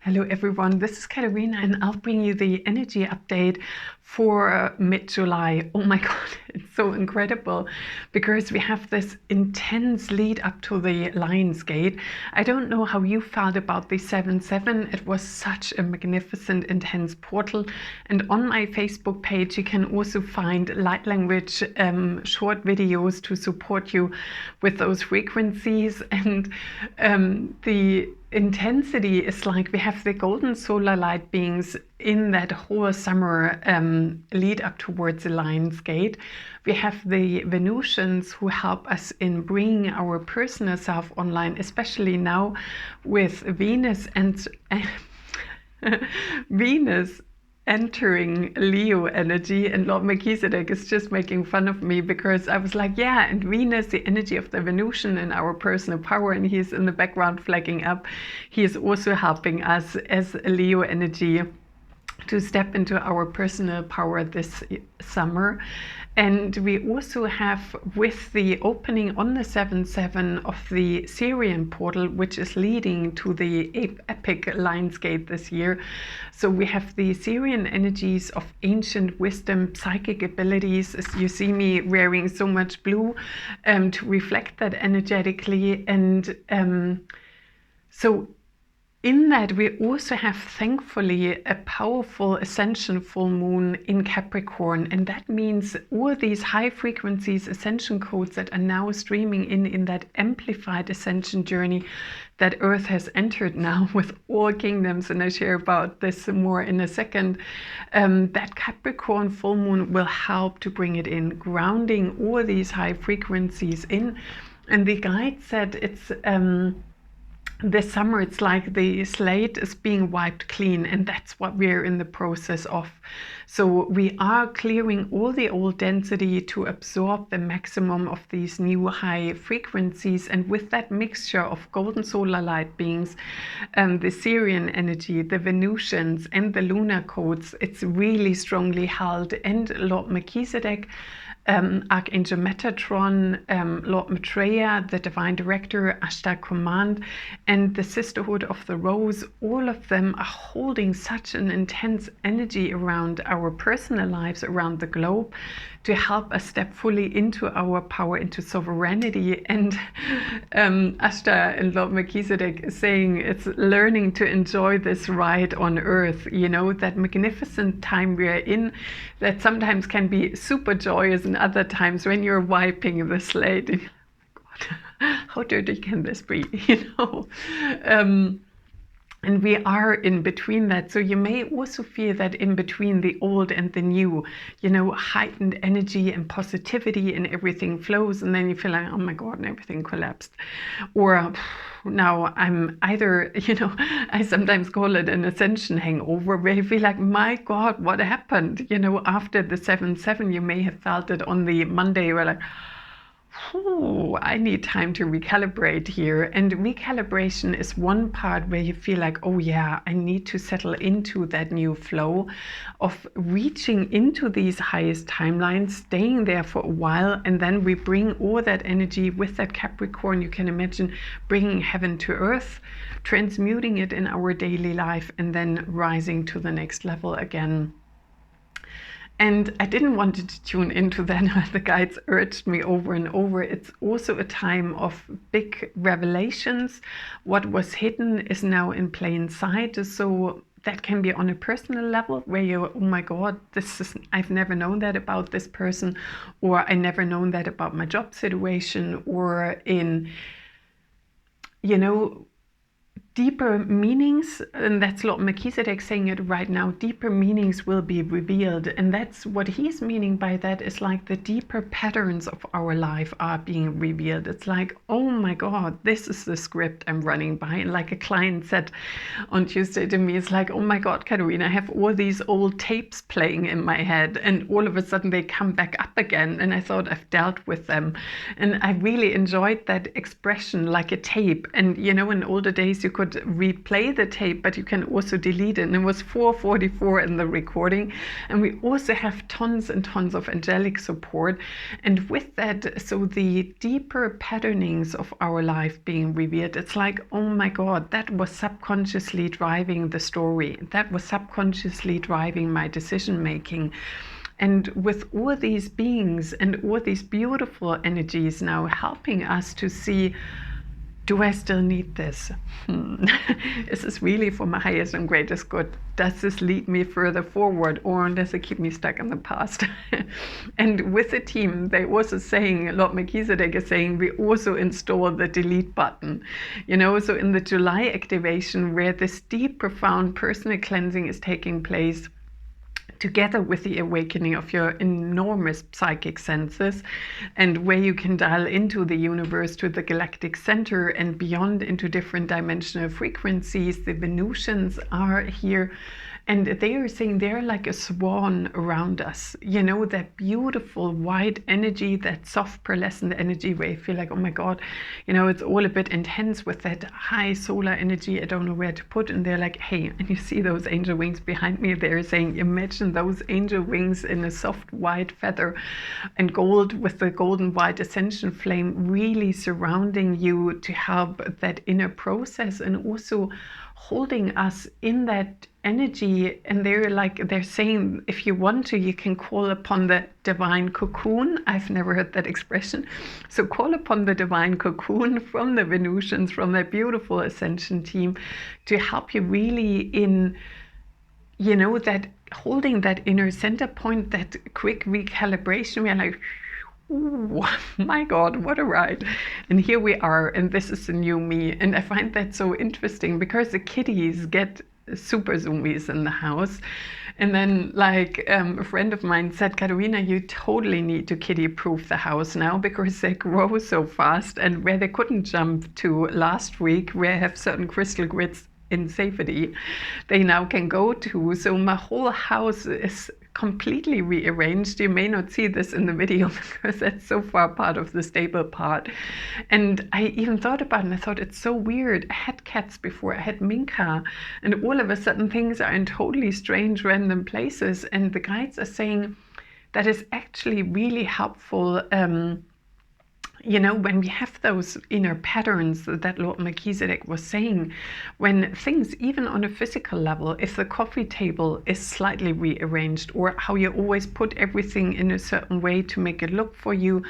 Hello everyone, this is Katerina and I'll bring you the energy update for mid-July. Oh my god, it's so incredible because we have this intense lead up to the Lionsgate. I don't know how you felt about the 7/7. It was such a magnificent, intense portal. And on my Facebook page you can also find light language short videos to support you with those frequencies. And the intensity is like we have the golden solar light beings in that whole summer lead up towards the Lionsgate. We have the Venusians who help us in bringing our personal self online, especially now with Venus and Venus entering Leo energy. And Lord Melchizedek is just making fun of me because I was like, yeah, and Venus, the energy of the Venusian and our personal power, and he's in the background flagging up. He is also helping us as a Leo energy to step into our personal power this summer. And we also have, with the opening on the 7/7 of the Sirian portal, which is leading to the epic Lionsgate this year. So we have the Sirian energies of ancient wisdom, psychic abilities, as you see me wearing so much blue to reflect that energetically. And so in that, we also have, thankfully, a powerful Ascension full moon in Capricorn. And that means all these high frequencies, Ascension codes that are now streaming in that amplified Ascension journey that Earth has entered now with all kingdoms. And I share about this more in a second. That Capricorn full moon will help to bring it in, grounding all these high frequencies in. And the guide said it's this summer, it's like the slate is being wiped clean, and that's what we're in the process of. So we are clearing all the old density to absorb the maximum of these new high frequencies. And with that mixture of golden solar light beings, the Sirian energy, the Venusians, and the lunar codes, it's really strongly held. And Lord Melchizedek, Archangel Metatron, Lord Maitreya, the Divine Director, Ashtar Command, and the Sisterhood of the Rose, all of them are holding such an intense energy around our personal lives around the globe to help us step fully into our power, into sovereignty. And Ashtar and Lord Melchizedek is saying it's learning to enjoy this ride on Earth, you know, that magnificent time we are in that sometimes can be super joyous, and other times when you're wiping the slate, and you're like, oh my God, how dirty can this be, you know? And we are in between that. So you may also feel that in between the old and the new, you know, heightened energy and positivity and everything flows. And then you feel like, oh my God, and everything collapsed. Or now I'm either, you know, I sometimes call it an Ascension hangover, where you feel like, my God, what happened? You know, after the 7/7, you may have felt it on the Monday, where like, I need time to recalibrate here. And recalibration is one part where you feel like, oh yeah, I need to settle into that new flow of reaching into these highest timelines, staying there for a while, and then we bring all that energy with that Capricorn. You can imagine bringing heaven to earth, transmuting it in our daily life, and then rising to the next level again. And I didn't want to tune into that. The guides urged me over and over. It's also a time of big revelations. What was hidden is now in plain sight. So that can be on a personal level where you're, oh my God, I've never known that about this person, or I never known that about my job situation, or in, you know, deeper meanings. And that's Lord Melchizedek saying it right now, deeper meanings will be revealed. And that's what he's meaning by that, is like the deeper patterns of our life are being revealed. It's like, oh my God, this is the script I'm running by. And like a client said on Tuesday to me, it's like, oh my God, Katerina, I have all these old tapes playing in my head, and all of a sudden they come back up again. And I thought I've dealt with them. And I really enjoyed that expression, like a tape. And you know, in older days you could could replay the tape, but you can also delete it. And it was 4:44 in the recording. And we also have tons and tons of angelic support. And with that, so the deeper patternings of our life being revealed, it's like, oh my God, that was subconsciously driving the story. That was subconsciously driving my decision making. And with all these beings and all these beautiful energies now helping us to see, do I still need this? Is this really for my highest and greatest good? Does this lead me further forward, or does it keep me stuck in the past? And with the team, they also saying, Lord Melchizedek is saying, we also install the delete button. So in the July activation, where this deep, profound personal cleansing is taking place, together with the awakening of your enormous psychic senses, and where you can dial into the universe, to the galactic center and beyond, into different dimensional frequencies. The Venusians are here, and they are saying they're like a swan around us. That beautiful white energy, that soft pearlescent energy, where you feel like, oh my God, it's all a bit intense with that high solar energy. I don't know where to put. And they're like, hey, and you see those angel wings behind me. They're saying, imagine those angel wings in a soft white feather and gold, with the golden white ascension flame really surrounding you to help that inner process, and also holding us in that energy. And they're saying, if you want to, you can call upon the divine cocoon. I've never heard that expression. So call upon the divine cocoon from the Venusians, from that beautiful Ascension team, to help you really in, that holding that inner center point, that quick recalibration. We are like, ooh, my God, what a ride. And here we are, and this is the new me. And I find that so interesting, because the kitties get super zoomies in the house. And then a friend of mine said, Katerina, you totally need to kitty proof the house now, because they grow so fast. And where they couldn't jump to last week, where I have certain crystal grids in safety, they now can go to. So my whole house is completely rearranged. You may not see this in the video because that's so far part of the stable part. And I even thought about it, and I thought, it's so weird. I had cats before, I had Minka, and all of a sudden things are in totally strange random places. And the guides are saying that is actually really helpful. When we have those inner patterns that Lord Melchizedek was saying, when things, even on a physical level, if the coffee table is slightly rearranged, or how you always put everything in a certain way to make it look for you,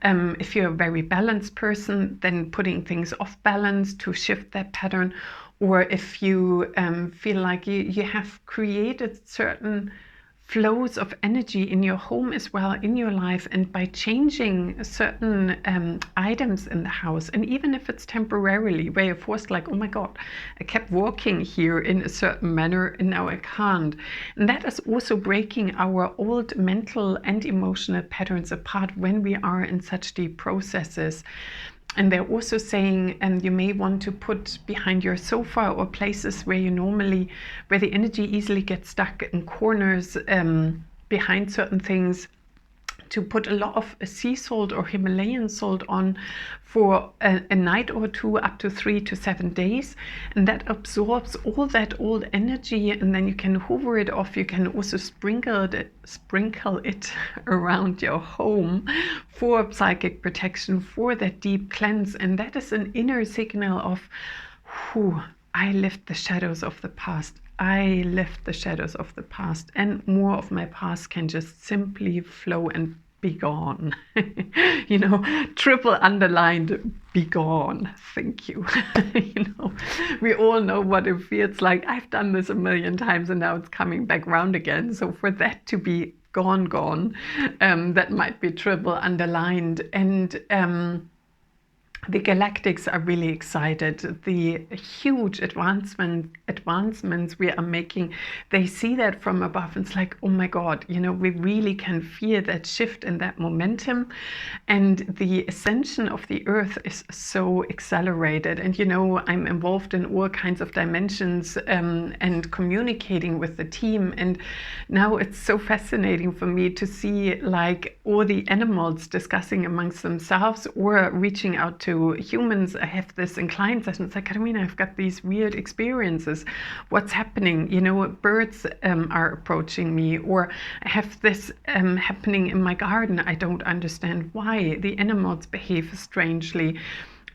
if you're a very balanced person, then putting things off balance to shift that pattern, or if you feel like you have created certain flows of energy in your home as well, in your life, and by changing certain items in the house, and even if it's temporarily, where you're forced, like, oh my God, I kept walking here in a certain manner and now I can't. And that is also breaking our old mental and emotional patterns apart when we are in such deep processes. And they're also saying, you may want to put behind your sofa, or places where the energy easily gets stuck in corners behind certain things, to put a lot of sea salt or Himalayan salt on for a night or two, up to 3 to 7 days. And that absorbs all that old energy, and then you can hoover it off. You can also sprinkle it around your home for psychic protection, for that deep cleanse. And that is an inner signal of, I lift the shadows of the past. I lift the shadows of the past, and more of my past can just simply flow and be gone. Triple underlined, be gone. Thank you. We all know what it feels like. I've done this a million times, and now it's coming back round again. So for that to be gone, that might be triple underlined. And the galactics are really excited. The huge advancements we are making, they see that from above. It's like, oh my God, we really can feel that shift and that momentum. And the ascension of the earth is so accelerated. And I'm involved in all kinds of dimensions and communicating with the team. And now it's so fascinating for me to see, like, all the animals discussing amongst themselves, or reaching out to to humans, I have this inclined session. It's like, Katarina, I've got these weird experiences. What's happening? You know, birds are approaching me, or I have this happening in my garden. I don't understand why. The animals behave strangely.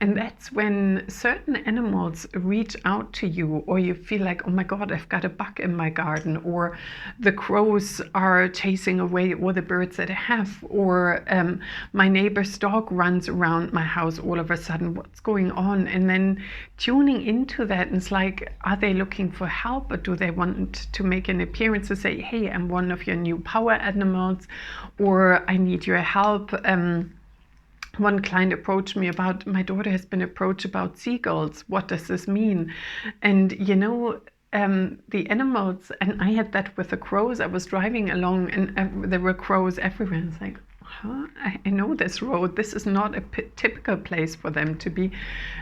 And that's when certain animals reach out to you, or you feel like, oh my God, I've got a bug in my garden, or the crows are chasing away all the birds that I have, or my neighbor's dog runs around my house all of a sudden. What's going on? And then tuning into that, and it's like, are they looking for help, or do they want to make an appearance to say, hey, I'm one of your new power animals, or I need your help. One client approached me about, my daughter has been approached about seagulls. What does this mean? And you know, the animals, and I had that with the crows. I was driving along and there were crows everywhere. It's like, huh? I know this road. This is not a typical place for them to be.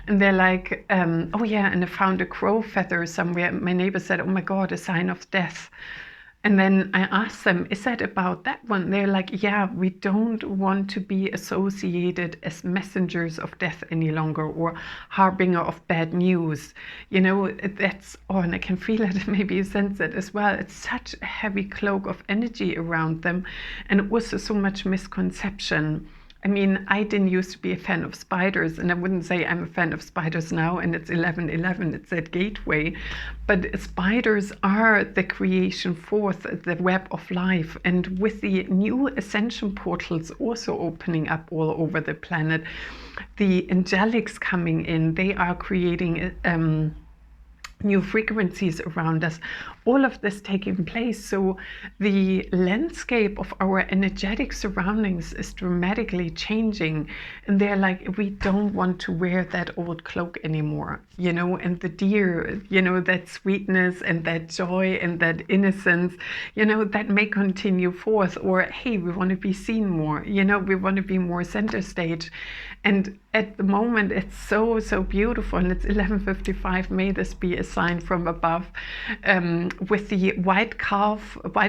And they're like, oh yeah, and I found a crow feather somewhere. My neighbor said, oh my God, a sign of death. And then I asked them, is that about that one? They're like, yeah, we don't want to be associated as messengers of death any longer, or harbinger of bad news. You know, that's, oh, and I can feel it, maybe you sense it as well. It's such a heavy cloak of energy around them, and also so much misconception. I mean, I didn't used to be a fan of spiders, and I wouldn't say I'm a fan of spiders now, and it's 11:11, it's that gateway. But spiders are the creation forth, the web of life. And with the new ascension portals also opening up all over the planet, the angelics coming in, they are creating new frequencies around us, all of this taking place. So the landscape of our energetic surroundings is dramatically changing, and they're like, we don't want to wear that old cloak anymore, you know, and the dear, you know, that sweetness and that joy and that innocence, you know, that may continue forth. Or hey, we want to be seen more, you know, we want to be more center stage. And at the moment, it's so beautiful, and it's 11:55. May this be a sign from above. With the white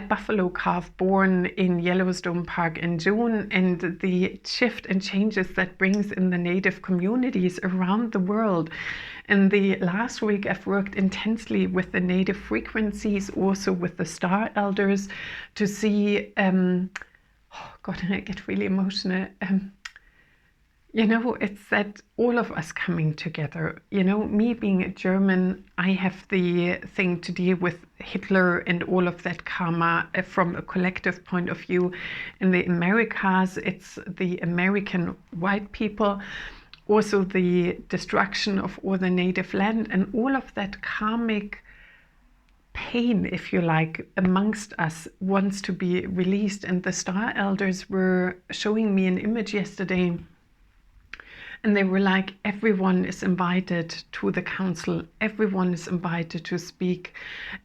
buffalo calf born in Yellowstone Park in June, and the shift and changes that brings in the native communities around the world. And the last week, I've worked intensely with the native frequencies, also with the star elders, to see. Oh God, I get really emotional. You know, it's that all of us coming together. You know, me being a German, I have the thing to deal with Hitler and all of that karma from a collective point of view. In the Americas, it's the American white people, also the destruction of all the native land, and all of that karmic pain, if you like, amongst us wants to be released. And the star elders were showing me an image yesterday. And they were like, everyone is invited to the council. Everyone is invited to speak.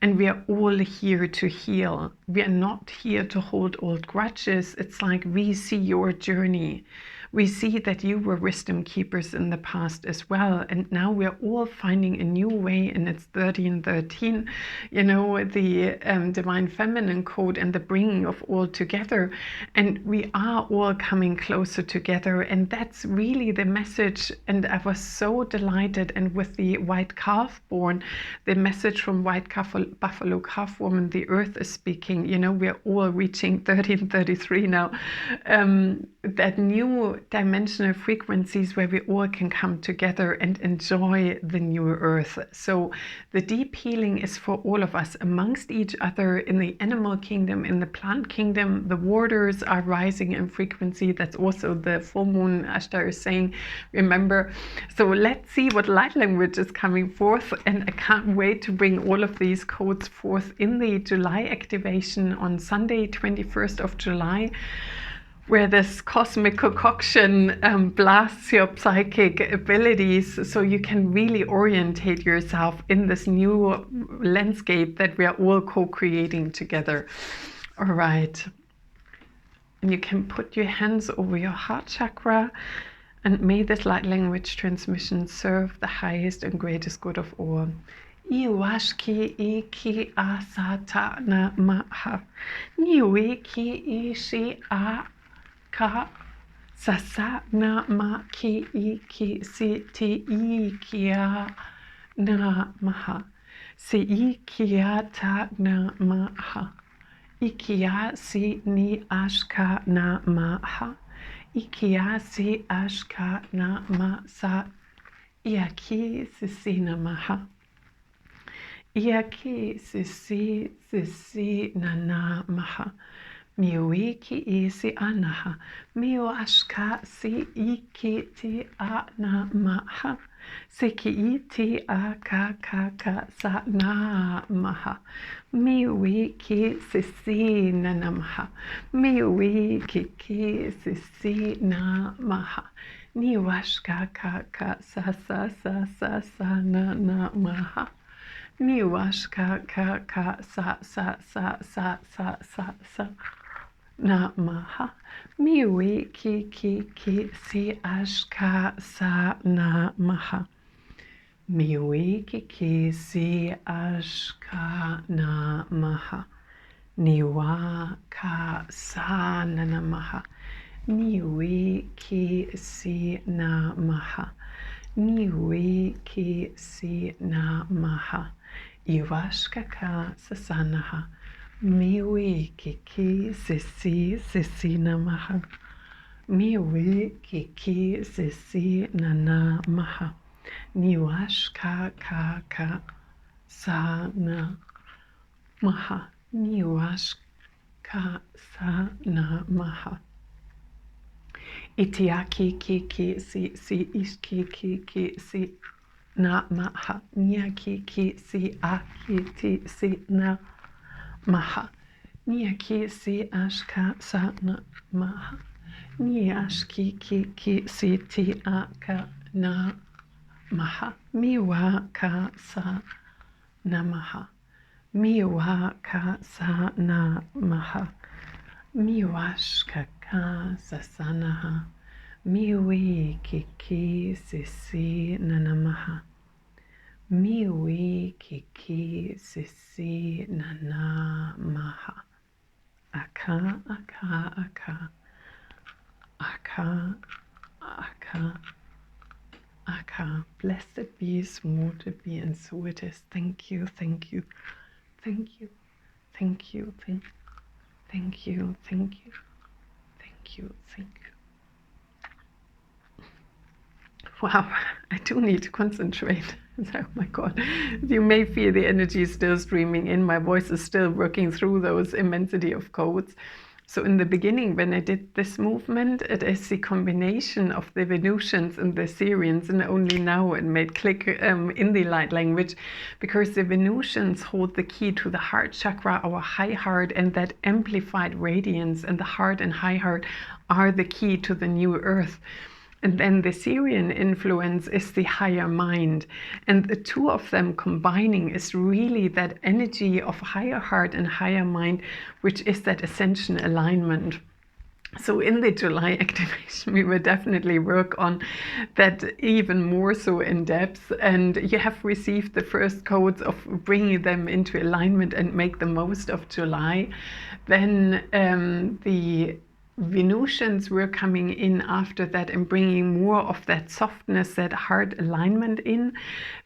And we are all here to heal. We are not here to hold old grudges. It's like, we see your journey. We see that you were wisdom keepers in the past as well. And now we're all finding a new way. And it's 1313, you know, the divine feminine code and the bringing of all together. And we are all coming closer together. And that's really the message. And I was so delighted. And with the white calf born, the message from white buffalo calf woman, the earth is speaking. You know, we're all reaching 1333 now. That new dimensional frequencies where we all can come together and enjoy the new earth. So the deep healing is for all of us, amongst each other, in the animal kingdom, in the plant kingdom. The waters are rising in frequency. That's also the full moon Ashtar is saying, remember. So let's see what light language is coming forth, and I can't wait to bring all of these codes forth in the July activation on Sunday, 21st of July, where this cosmic concoction blasts your psychic abilities, so you can really orientate yourself in this new landscape that we are all co-creating together. All right. And you can put your hands over your heart chakra, and may this light language transmission serve the highest and greatest good of all. Iwashki iki asata na maha. Niwiki ishi a ka Sasa na ma ki I ki si ti I kia na maha. Si I kia ta na maha. Ikia si ni ashka na maha. Ikia si ashka na ma sa. Iaki si na maha. Iaki si na maha. Miui ki isi anaha. Miu ashka si iki ti a na maha. Siki iti a ka sa na maha. Miui ki si na maha. Miui ki si na maha. Niwashka ka sa na maha. Niwashka ka sa na maha. Miui ki si ashka sa na maha. Miui ki si ashka na maha. Niwa ka sa na maha. Niwi ki si na maha. Niwi ki si na maha. Iwashka ka sasanaha. Miwi ki si na maha. Miwi ki si na maha. Niwashka ka sa na maha. Niwashka sa na maha. Itiaki ki si si na maha. Niaki ki si aki ti si na maha. Niaki si ashka sa na maha. Niashki ki si ti aka na maha. Miwa ka sa na maha. Miwa ka sa na maha. Miwashka ka sasanaha. Miwi ki si na maha. Miwi ki si na maha. Aka. Blessed be, smooth be, and so it is. Thank you. Wow, I do need to concentrate. Oh my God. You may feel the energy still streaming in. My voice is still working through those immensity of codes. So in the beginning, when I did this movement, it is the combination of the Venusians and the Sirians, and only now it made click in the light language, because the Venusians hold the key to the heart chakra, our high heart, and that amplified radiance, and the heart and high heart are the key to the new earth. And then the Sirian influence is the higher mind. And the two of them combining is really that energy of higher heart and higher mind, which is that Ascension alignment. So in the July activation, we will definitely work on that even more so in depth. And you have received the first codes of bringing them into alignment and make the most of July. Then the Venusians were coming in after that and bringing more of that softness, that heart alignment in.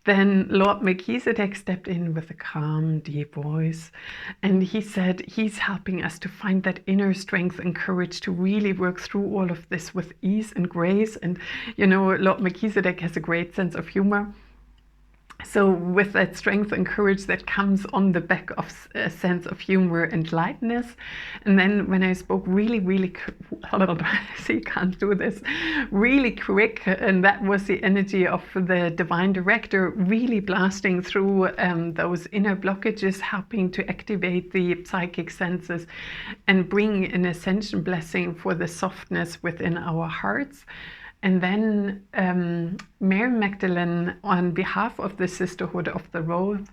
Then Lord Melchizedek stepped in with a calm, deep voice. And he said he's helping us to find that inner strength and courage to really work through all of this with ease and grace. And, you know, Lord Melchizedek has a great sense of humor. So with that strength and courage that comes on the back of a sense of humor and lightness. And then when I spoke really see, can't do this, really quick, and that was the energy of the divine director really blasting through those inner blockages, helping to activate the psychic senses and bring an ascension blessing for the softness within our hearts. And then Mary Magdalene, on behalf of the Sisterhood of the Rose,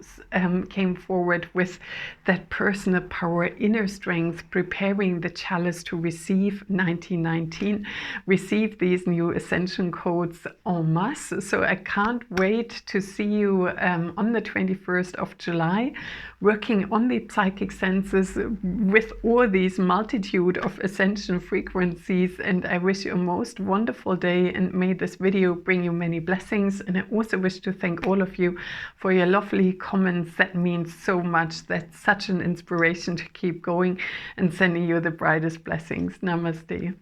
came forward with that personal power, inner strength, preparing the chalice to receive 1919, receive these new Ascension codes en masse. So I can't wait to see you on the 21st of July, working on the psychic senses with all these multitude of Ascension frequencies. And I wish you a most wonderful day, and may this video bring you many blessings. And I also wish to thank all of you for your lovely comments. That means so much. That's such an inspiration to keep going, and sending you the brightest blessings. Namaste.